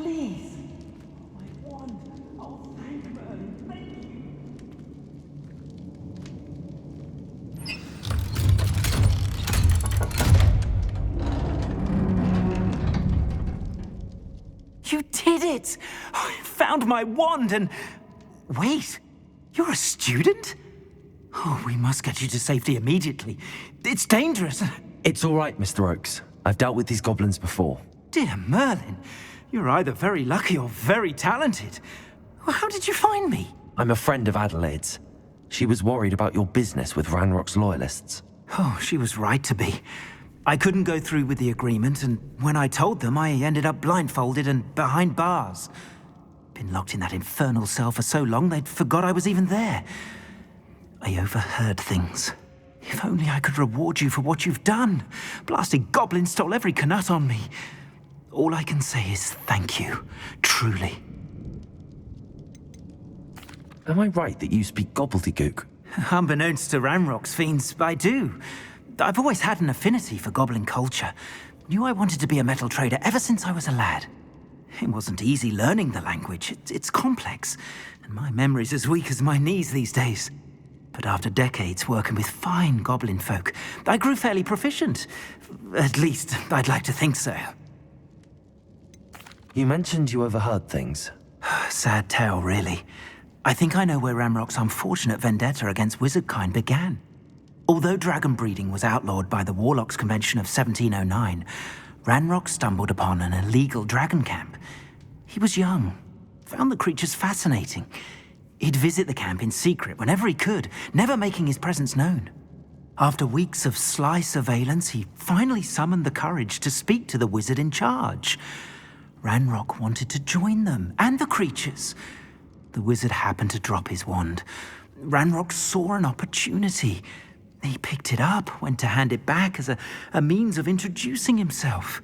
please. My wand. Oh, thank Merlin. Thank you. You did it! I found my wand and... Wait, you're a student? Oh, we must get you to safety immediately. It's dangerous. It's all right, Mr. Oakes. I've dealt with these goblins before. Dear Merlin, you're either very lucky or very talented. Well, how did you find me? I'm a friend of Adelaide's. She was worried about your business with Ranrock's loyalists. Oh, she was right to be. I couldn't go through with the agreement, and when I told them, I ended up blindfolded and behind bars. Been locked in that infernal cell for so long, they'd forgot I was even there. I overheard things. If only I could reward you for what you've done. Blasted goblins stole every Knut on me. All I can say is thank you, truly. Am I right that you speak gobbledygook? Unbeknownst to Ranrock's fiends, I do. I've always had an affinity for goblin culture. Knew I wanted to be a metal trader ever since I was a lad. It wasn't easy learning the language. It's complex, and my memory's as weak as my knees these days. But after decades working with fine goblin folk, I grew fairly proficient. At least, I'd like to think so. You mentioned you overheard things. Sad tale, really. I think I know where Ranrock's unfortunate vendetta against wizardkind began. Although dragon breeding was outlawed by the Warlocks Convention of 1709, Ranrock stumbled upon an illegal dragon camp. He was young, found the creatures fascinating. He'd visit the camp in secret whenever he could, never making his presence known. After weeks of sly surveillance, he finally summoned the courage to speak to the wizard in charge. Ranrock wanted to join them, and the creatures. The wizard happened to drop his wand. Ranrock saw an opportunity. He picked it up, went to hand it back as a means of introducing himself.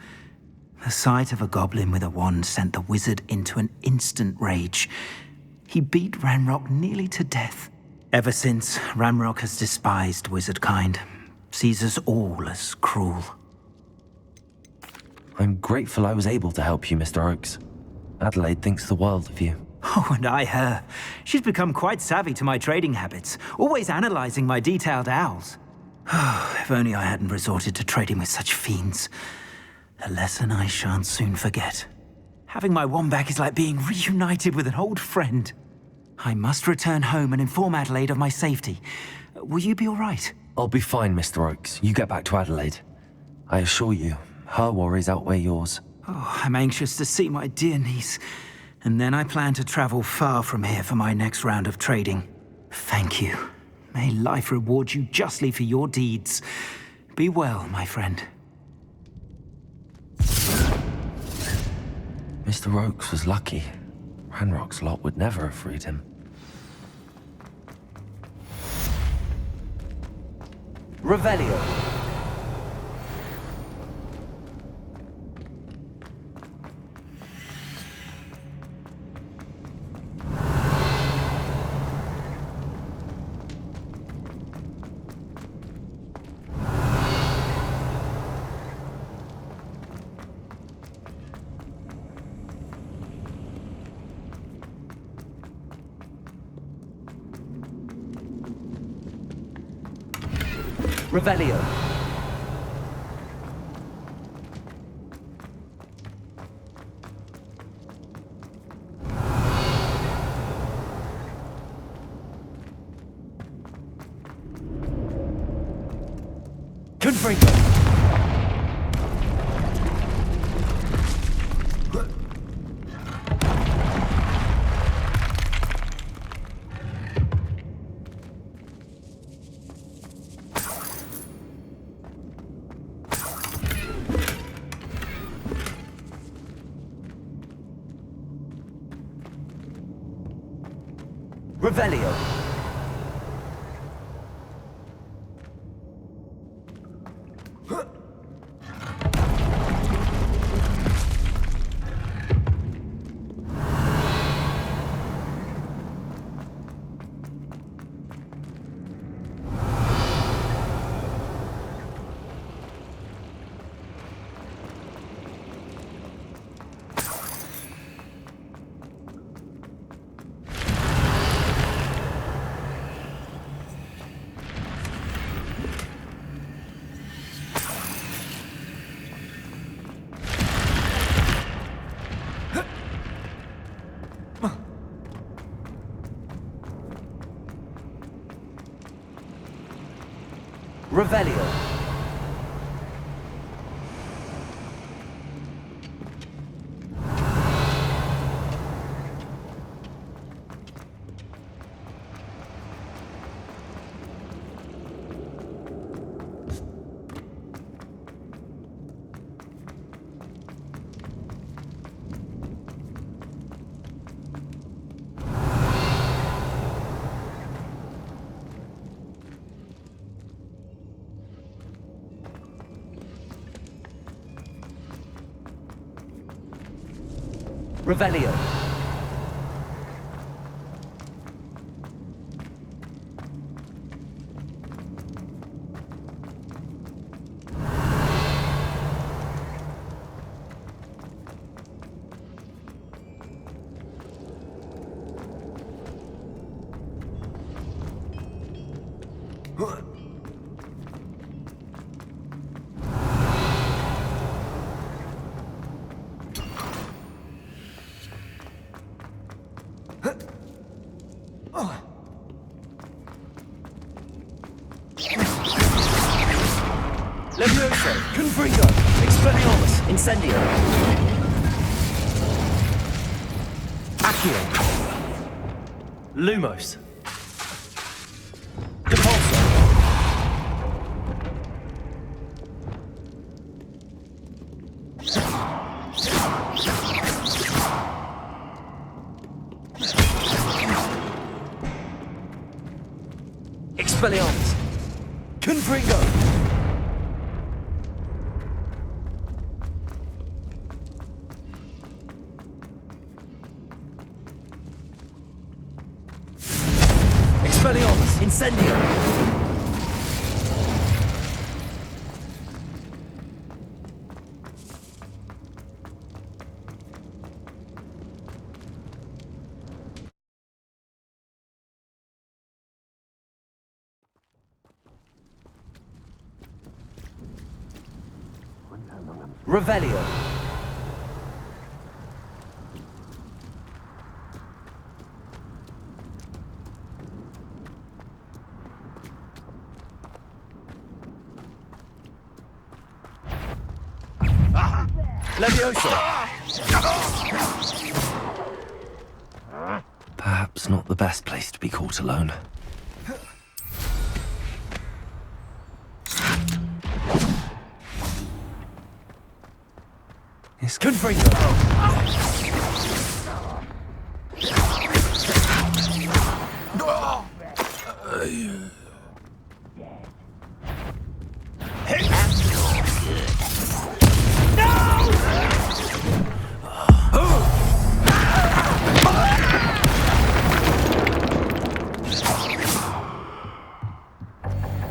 The sight of a goblin with a wand sent the wizard into an instant rage. He beat Ranrock nearly to death. Ever since, Ranrock has despised wizardkind, sees us all as cruel. I'm grateful I was able to help you, Mr. Oakes. Adelaide thinks the world of you. Oh, and I her. She's become quite savvy to my trading habits, always analyzing my detailed owls. If only I hadn't resorted to trading with such fiends. A lesson I shan't soon forget. Having my wand back is like being reunited with an old friend. I must return home and inform Adelaide of my safety. Will you be all right? I'll be fine, Mr. Oakes. You get back to Adelaide. I assure you, her worries outweigh yours. Oh, I'm anxious to see my dear niece. And then I plan to travel far from here for my next round of trading. Thank you. May life reward you justly for your deeds. Be well, my friend. Mr. Oakes was lucky. Ranrock's lot would never have freed him. Revelio. Revelio. Confringo. Revelio. Revelio. Revelio. Levioso, Confringo, Expelliarmus, Incendio. Accio. Lumos. Depulso. Expelliarmus. Confringo. Expelliarmus, Incendio! Revelio. Levioso. Perhaps not the best place to be caught alone. It's Confringo.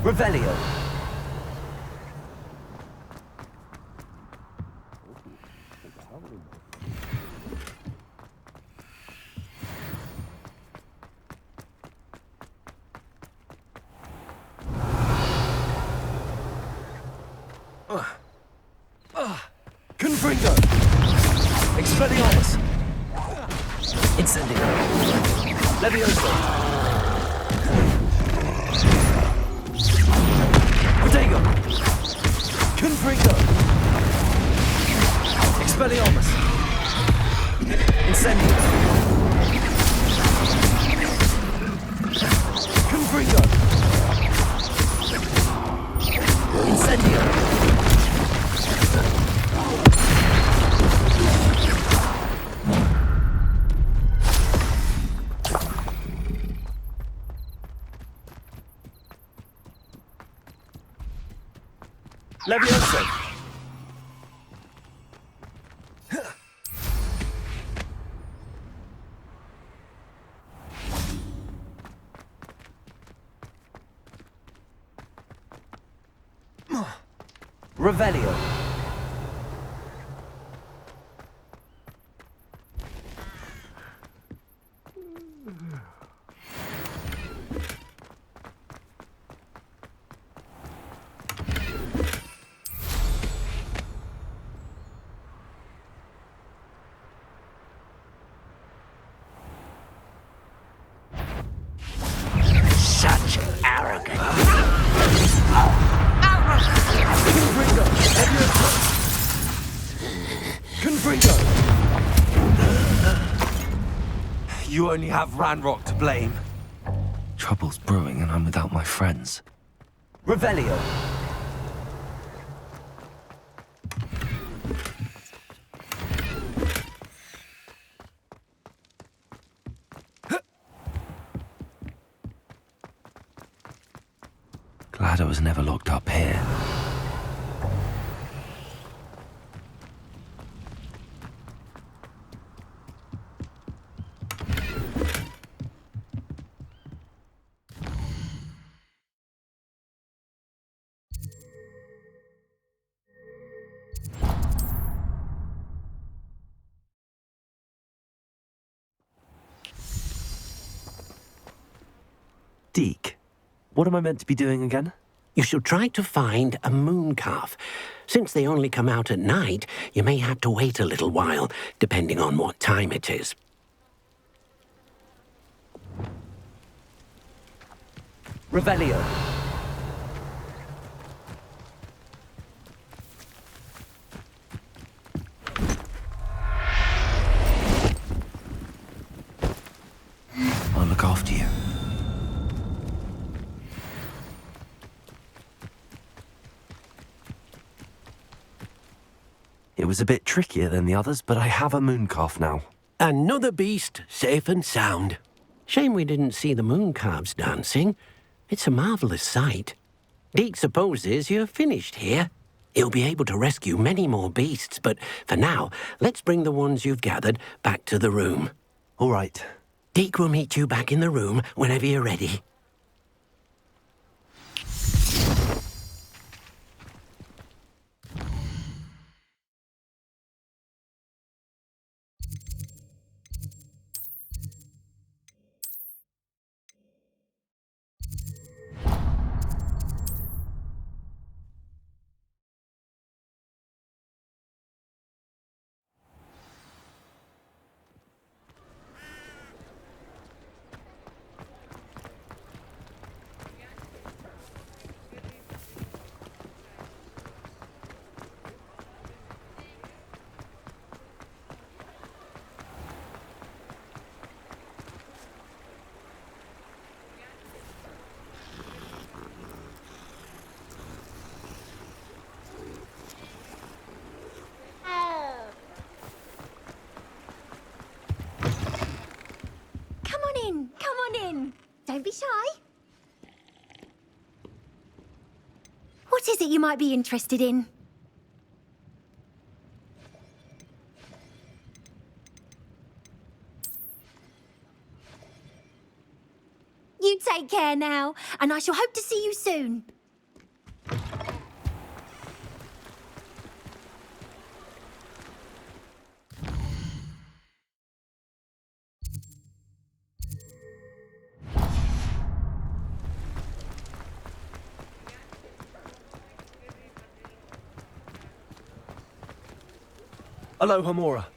Revelio. Confringo. Expelliarmus. Incendio. Levioso. Protego. Confringo. Expelliarmus. Incendio. Confringo. Incendio. Levioso. Revelio. Such arrogance. Confringo! You only have Ranrock to blame. Trouble's brewing and I'm without my friends. Revelio! Glad I was never locked up here. Deke, what am I meant to be doing again? You should try to find a moon calf. Since they only come out at night, you may have to wait a little while, depending on what time it is. Revelio! I'll look after you. It was a bit trickier than the others, but I have a moon calf now. Another beast, safe and sound. Shame we didn't see the moon calves dancing. It's a marvelous sight. Deke supposes you're finished here. He'll be able to rescue many more beasts, but for now, let's bring the ones you've gathered back to the room. All right. Deke will meet you back in the room whenever you're ready. Come on in. Don't be shy. What is it you might be interested in? You take care now, and I shall hope to see you soon. Aloha, Mora.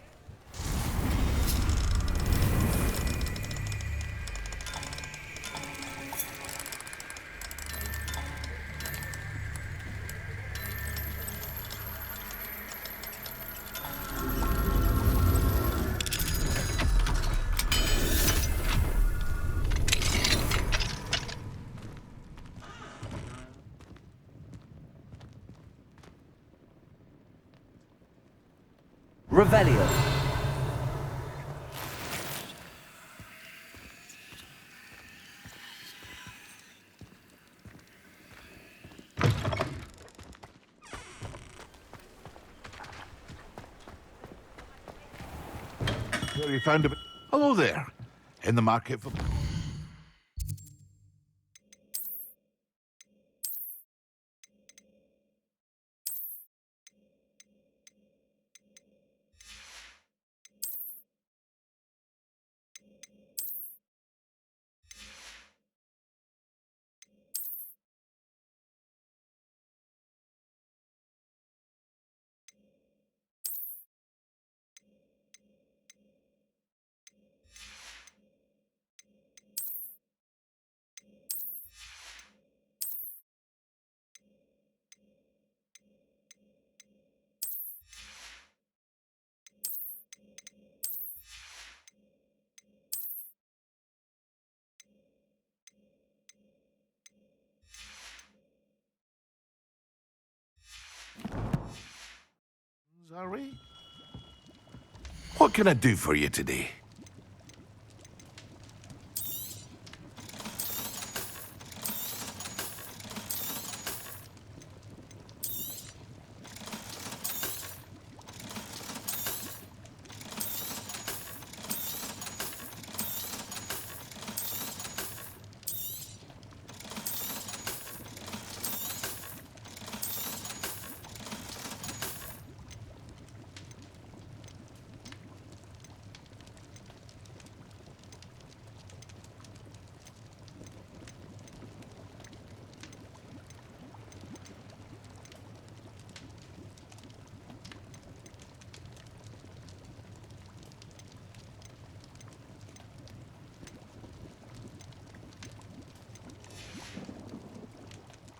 Revelio. Well, you found a bit. Hello there. In the market for. What can I do for you today?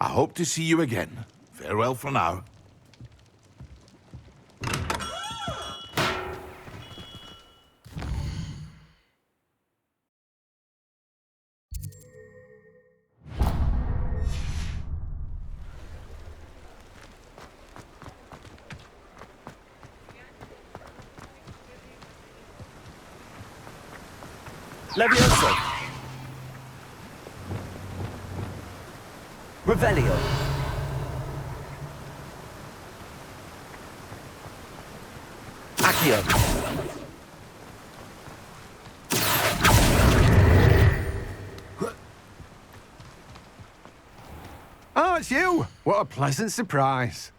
I hope to see you again. Farewell for now. Levioso. Revelio. Accio. Oh, it's you! What a pleasant surprise.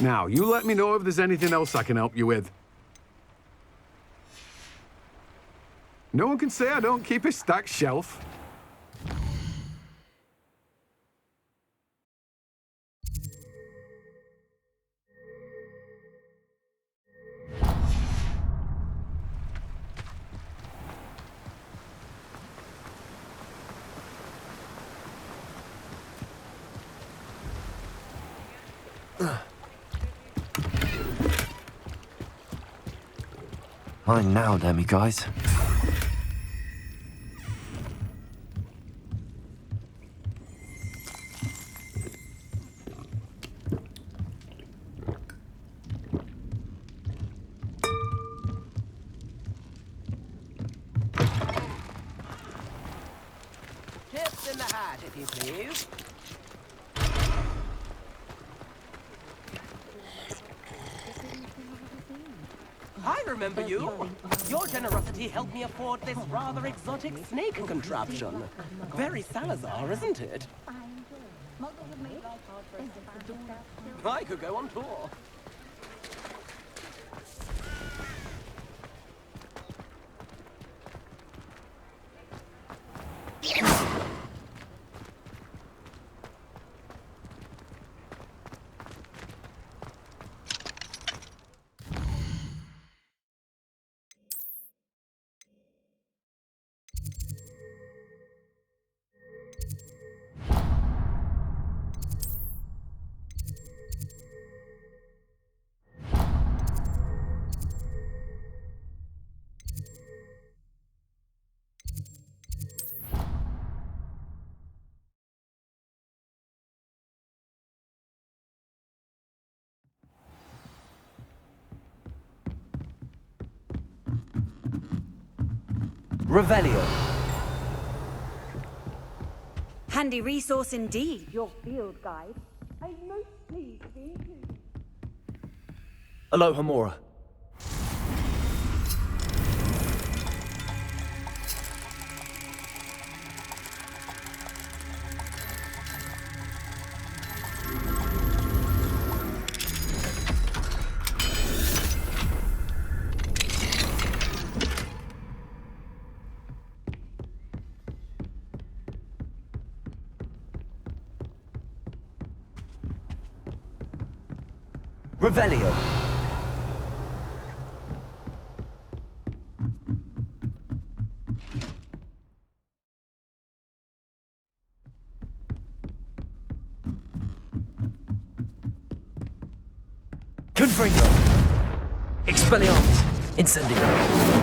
Now, you let me know if there's anything else I can help you with. No one can say I don't keep a stacked shelf. Mine now, Demi guys. Tips in the hat, if you please. I remember you. Your generosity helped me afford this rather exotic snake contraption. Very Salazar, isn't it? I could go on tour. Revelio. Handy resource indeed, your field guide. I'm most pleased to be included. Aloha Mora. Revelio. Confringo. Expelliarmus. Incendio.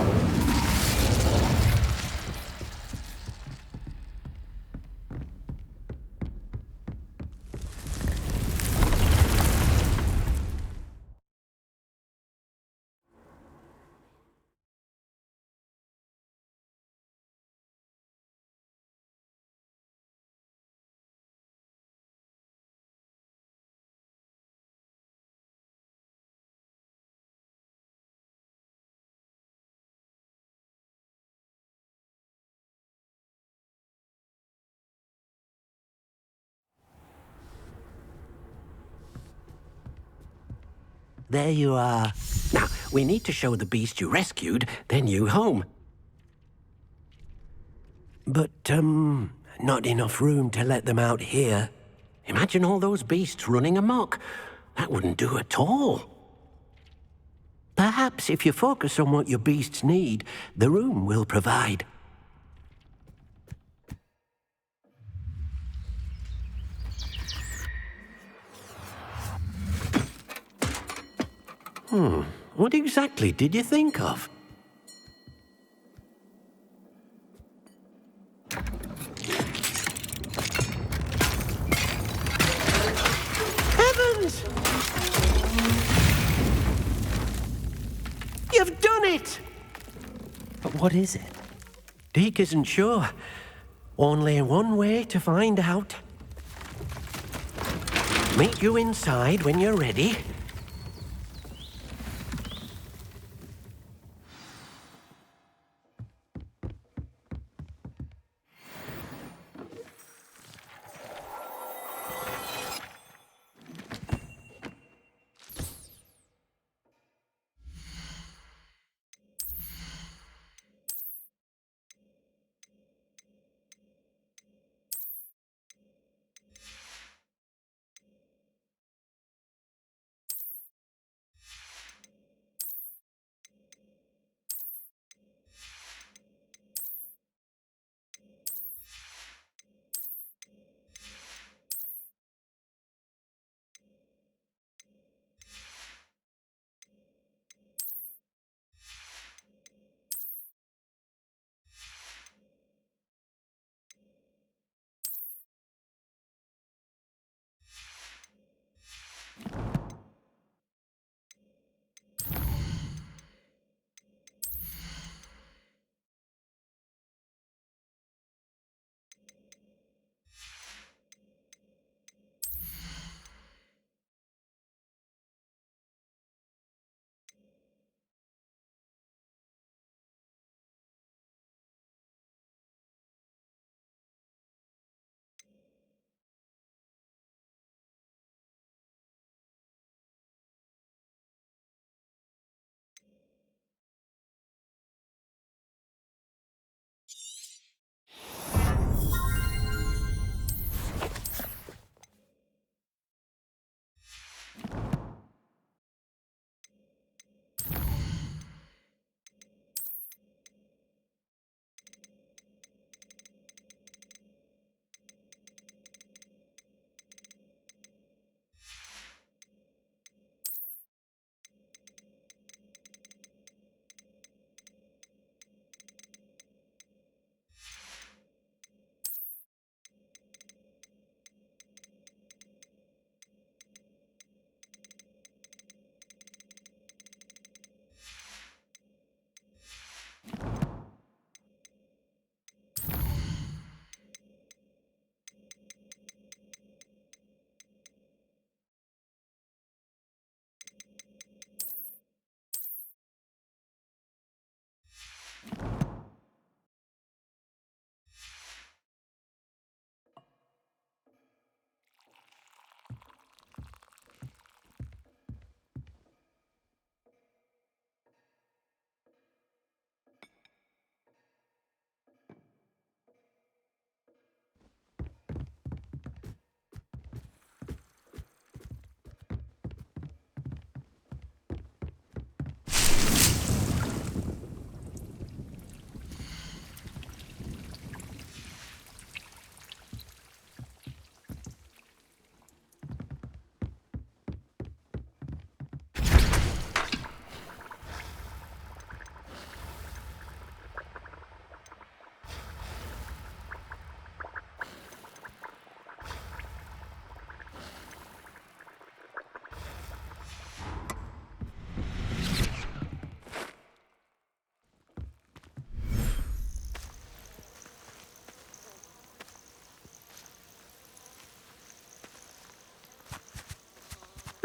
there you are. Now, we need to show the beast you rescued their new home. But, not enough room to let them out here. Imagine all those beasts running amok. That wouldn't do at all. Perhaps if you focus on what your beasts need, the room will provide. What exactly did you think of? Heavens! You've done it! But what is it? Deke isn't sure. Only one way to find out. Meet you inside when you're ready.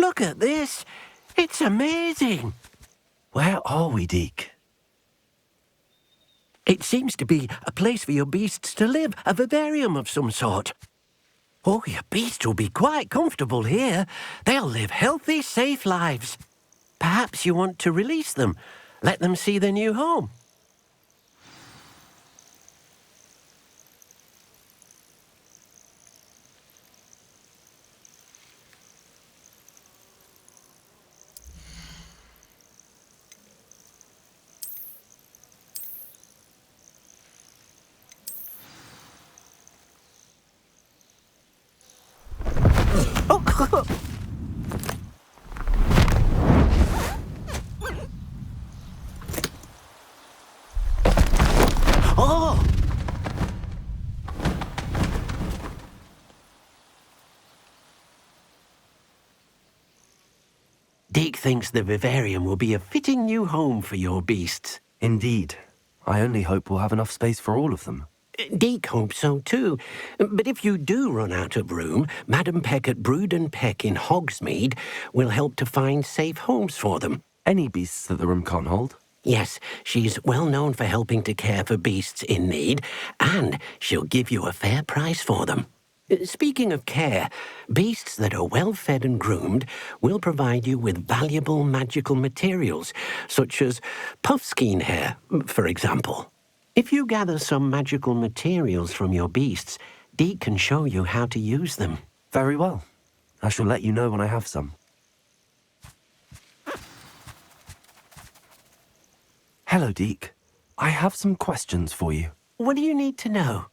Look at this. It's amazing. Where are we, Deke? It seems to be a place for your beasts to live, a vivarium of some sort. Oh, your beasts will be quite comfortable here. They'll live healthy, safe lives. Perhaps you want to release them. Let them see their new home. Oh! Deke thinks the vivarium will be a fitting new home for your beasts. Indeed. I only hope we'll have enough space for all of them. Deke hopes so too. But if you do run out of room, Madam Peck at Brood and Peck in Hogsmeade will help to find safe homes for them. Any beasts that the room can't hold? Yes, she's well known for helping to care for beasts in need, and she'll give you a fair price for them. Speaking of care, beasts that are well fed and groomed will provide you with valuable magical materials, such as puffskein hair, for example. If you gather some magical materials from your beasts, Deke can show you how to use them. Very well. I shall let you know when I have some. Hello, Deke. I have some questions for you. What do you need to know?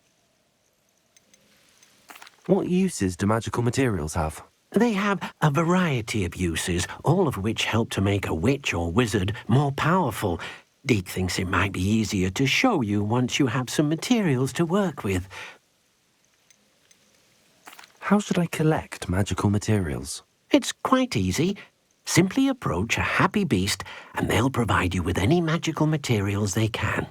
What uses do magical materials have? They have a variety of uses, all of which help to make a witch or wizard more powerful. Deke thinks it might be easier to show you once you have some materials to work with. How should I collect magical materials? It's quite easy. Simply approach a happy beast and they'll provide you with any magical materials they can.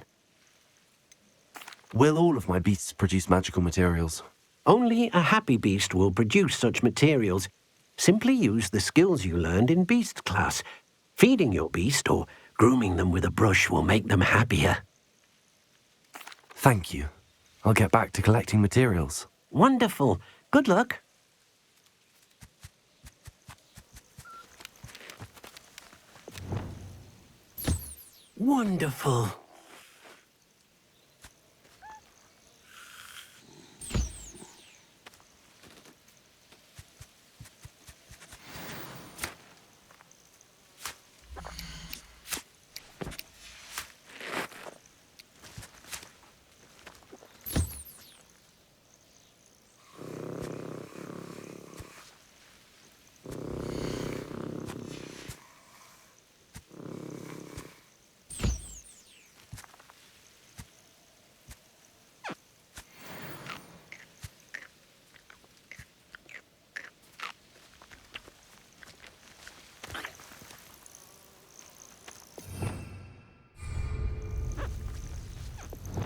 Will all of my beasts produce magical materials? Only a happy beast will produce such materials. Simply use the skills you learned in beast class. Feeding your beast or grooming them with a brush will make them happier. Thank you. I'll get back to collecting materials. Wonderful. Good luck. Wonderful.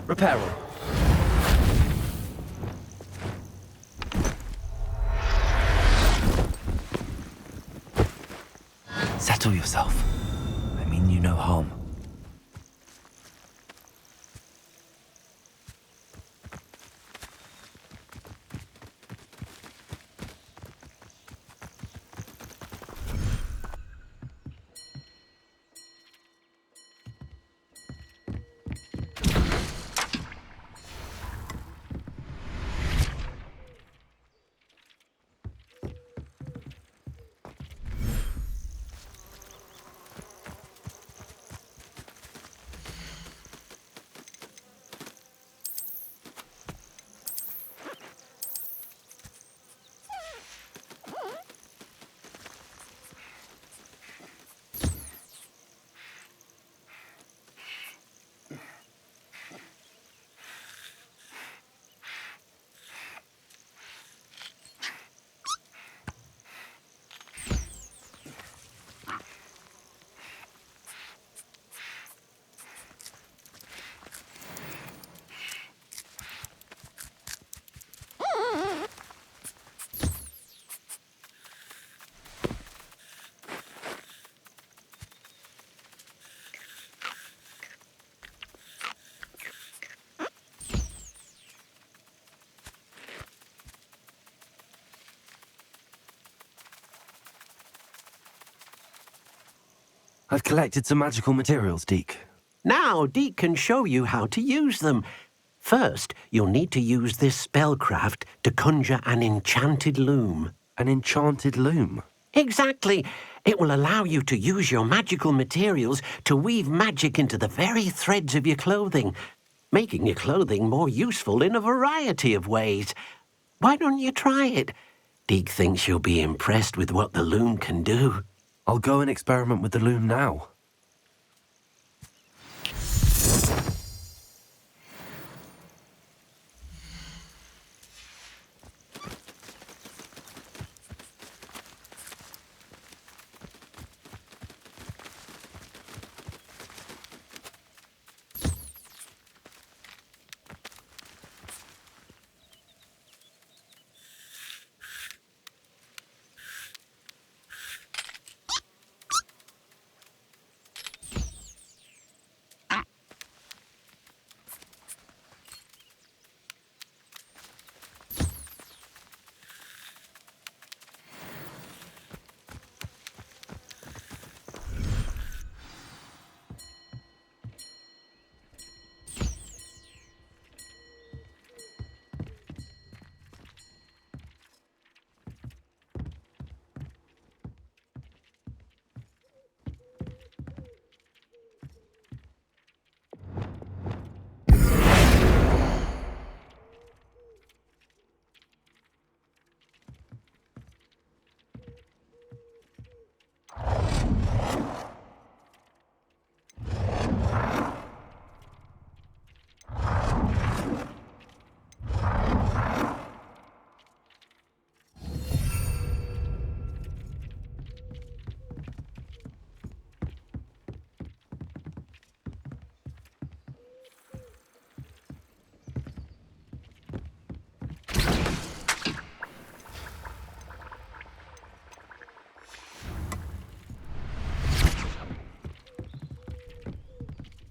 Repairer. Settle yourself. I mean you no harm. I've collected some magical materials, Deke. Now, Deke can show you how to use them. First, you'll need to use this spellcraft to conjure an enchanted loom. An enchanted loom? Exactly. It will allow you to use your magical materials to weave magic into the very threads of your clothing, making your clothing more useful in a variety of ways. Why don't you try it? Deke thinks you'll be impressed with what the loom can do. I'll go and experiment with the loom now.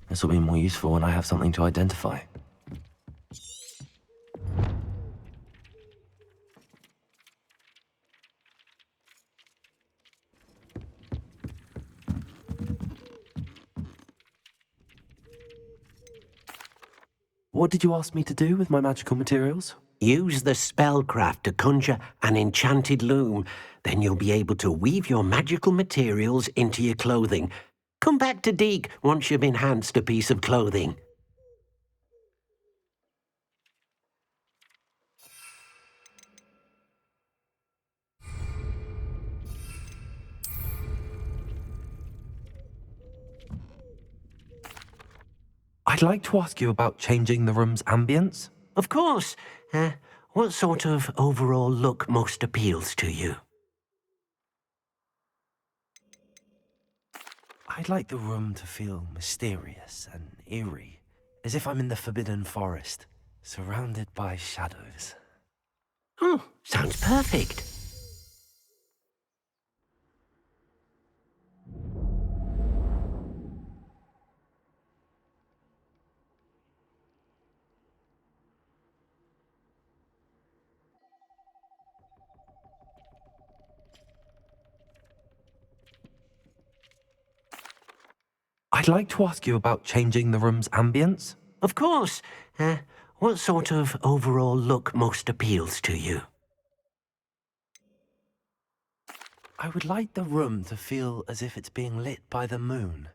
This will be more useful when I have something to identify. What did you ask me to do with my magical materials? Use the spellcraft to conjure an enchanted loom. Then you'll be able to weave your magical materials into your clothing. Come back to Deke once you've enhanced a piece of clothing. I'd like to ask you about changing the room's ambience. Of course. What sort of overall look most appeals to you? I'd like the room to feel mysterious and eerie, as if I'm in the Forbidden Forest, surrounded by shadows. Oh, sounds perfect. I'd like to ask you about changing the room's ambience. Of course. What sort of overall look most appeals to you? I would like the room to feel as if it's being lit by the moon.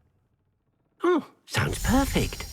Oh, sounds perfect.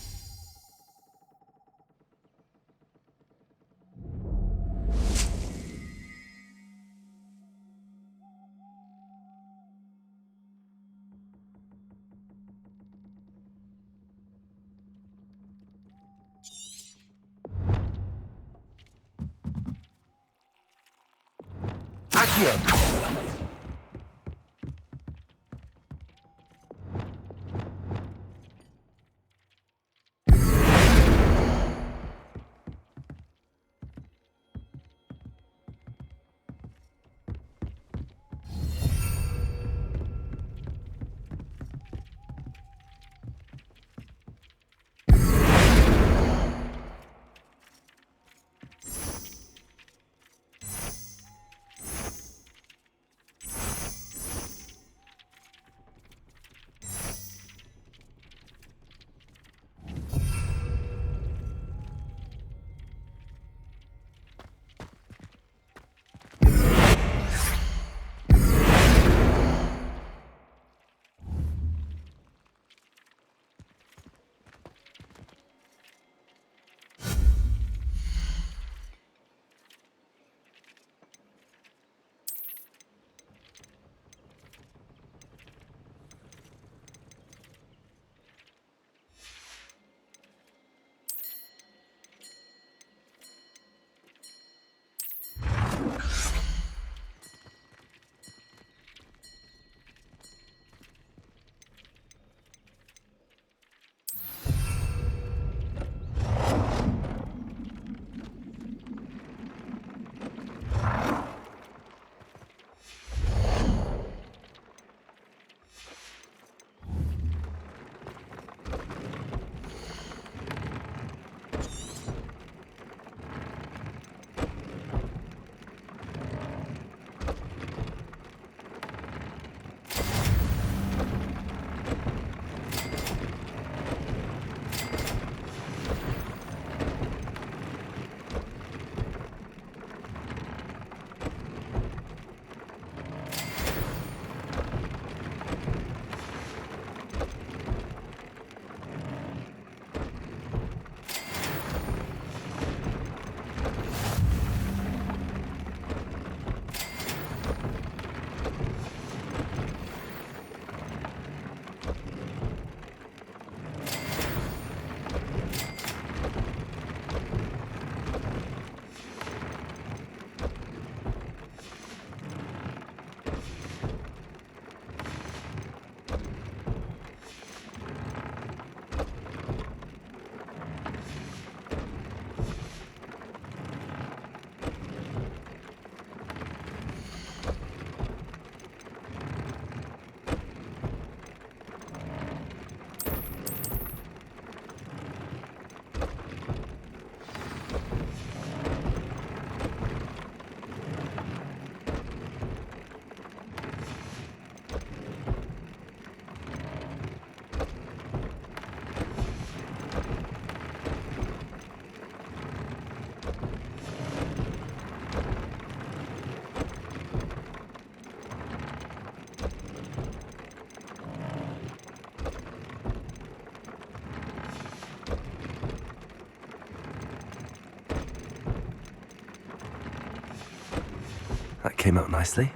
That came out nicely.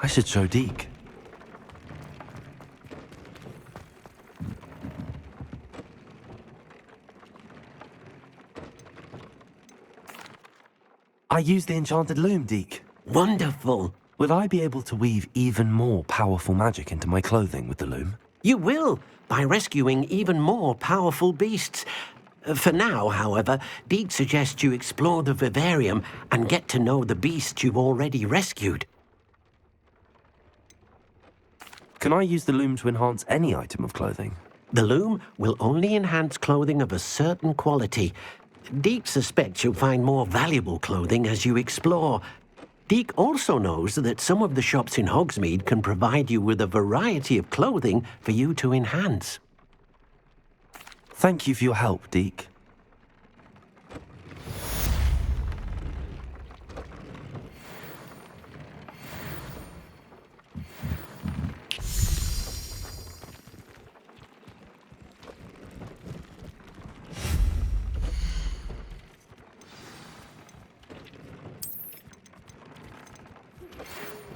I should show Deke. I used the enchanted loom, Deke. Wonderful. Will I be able to weave even more powerful magic into my clothing with the loom? You will, by rescuing even more powerful beasts. For now, however, Deke suggests you explore the vivarium and get to know the beasts you've already rescued. Can I use the loom to enhance any item of clothing? The loom will only enhance clothing of a certain quality. Deke suspects you'll find more valuable clothing as you explore. Deke also knows that some of the shops in Hogsmeade can provide you with a variety of clothing for you to enhance. Thank you for your help, Deke.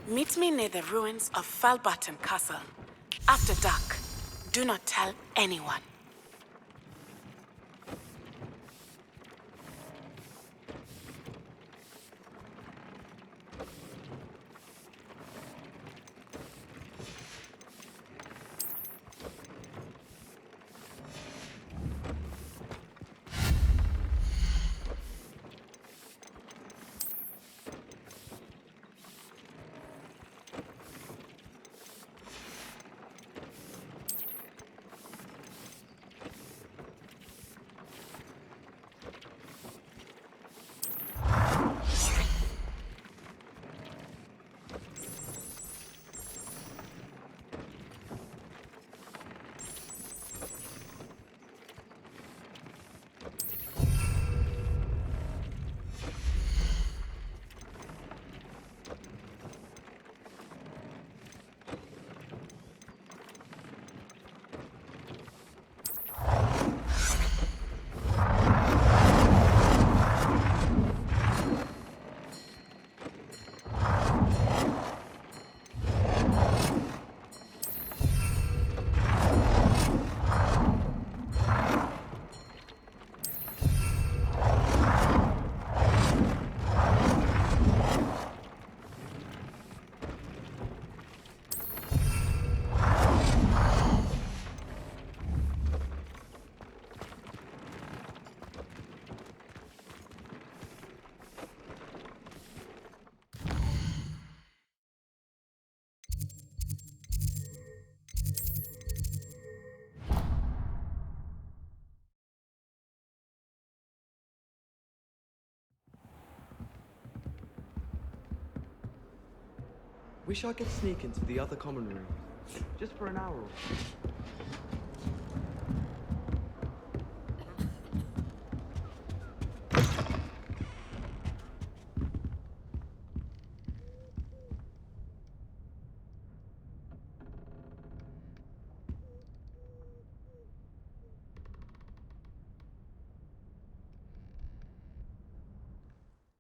Meet me near the ruins of Falbutton Castle. After dark. Do not tell anyone. Wish I could sneak into the other common room, just for an hour or so.